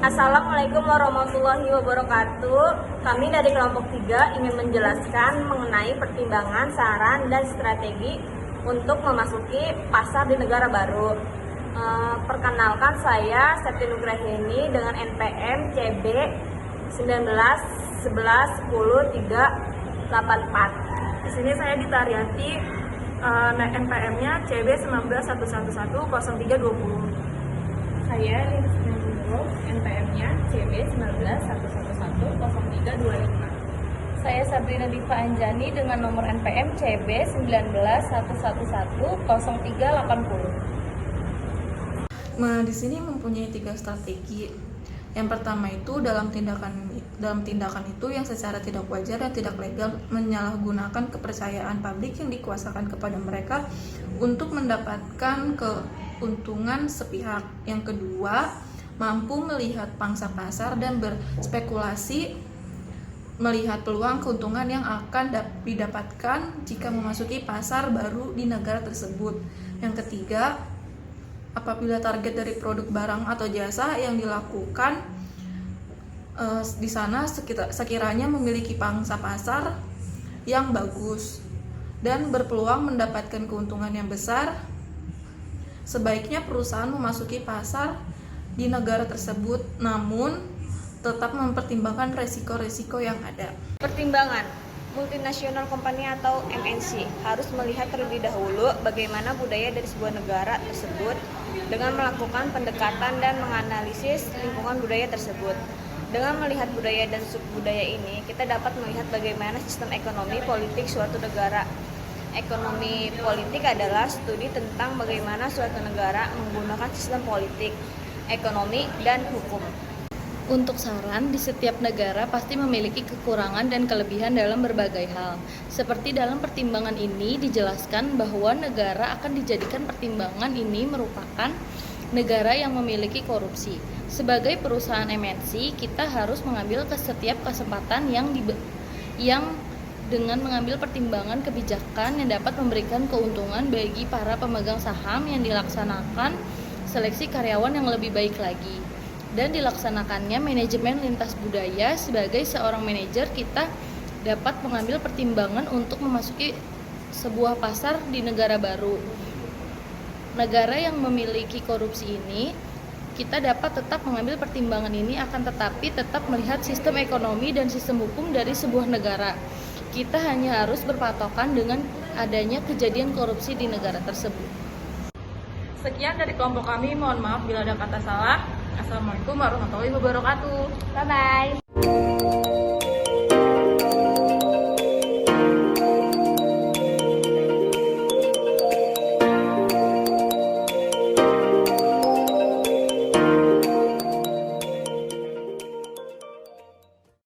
Assalamualaikum warahmatullahi wabarakatuh. Kami dari kelompok 3 ingin menjelaskan mengenai pertimbangan, saran, dan strategi untuk memasuki pasar di negara baru. Perkenalkan, saya Septi Nugraheni dengan NPM CB 1911100384. Di sini saya Ditariati, NPM-nya CB 1911100320. Saya Lilis Nurul, NPM-nya CB 1911100325. Saya Sabrina Diva Anjani dengan nomor NPM CB 1911100380. Nah, di sini mempunyai 3 strategi. Yang pertama itu dalam tindakan itu yang secara tidak wajar dan tidak legal menyalahgunakan kepercayaan publik yang dikuasakan kepada mereka untuk mendapatkan keuntungan sepihak. Yang kedua, mampu melihat pangsa pasar dan berspekulasi melihat peluang keuntungan yang akan didapatkan jika memasuki pasar baru di negara tersebut. Yang ketiga, apabila target dari produk barang atau jasa yang dilakukan di sana sekiranya memiliki pangsa pasar yang bagus dan berpeluang mendapatkan keuntungan yang besar, sebaiknya perusahaan memasuki pasar di negara tersebut, namun tetap mempertimbangkan resiko-resiko yang ada. Pertimbangan multinasional company atau MNC harus melihat terlebih dahulu bagaimana budaya dari sebuah negara tersebut dengan melakukan pendekatan dan menganalisis lingkungan budaya tersebut. Dengan melihat budaya dan subbudaya ini, kita dapat melihat bagaimana sistem ekonomi politik suatu negara. Ekonomi politik adalah studi tentang bagaimana suatu negara menggunakan sistem politik, ekonomi, dan hukum. Untuk saran, di setiap negara pasti memiliki kekurangan dan kelebihan dalam berbagai hal. Seperti dalam pertimbangan ini dijelaskan bahwa negara akan dijadikan pertimbangan ini merupakan negara yang memiliki korupsi. Sebagai perusahaan MNC, kita harus mengambil setiap kesempatan yang dengan mengambil pertimbangan kebijakan yang dapat memberikan keuntungan bagi para pemegang saham yang dilaksanakan seleksi karyawan yang lebih baik lagi. Dan dilaksanakannya manajemen lintas budaya. Sebagai seorang manajer, kita dapat mengambil pertimbangan untuk memasuki sebuah pasar di negara baru. Negara yang memiliki korupsi ini, kita dapat tetap mengambil pertimbangan ini, akan tetapi tetap melihat sistem ekonomi dan sistem hukum dari sebuah negara. Kita hanya harus berpatokan dengan adanya kejadian korupsi di negara tersebut. Sekian dari kelompok kami, mohon maaf bila ada kata salah. Assalamualaikum warahmatullahi wabarakatuh. Bye-bye.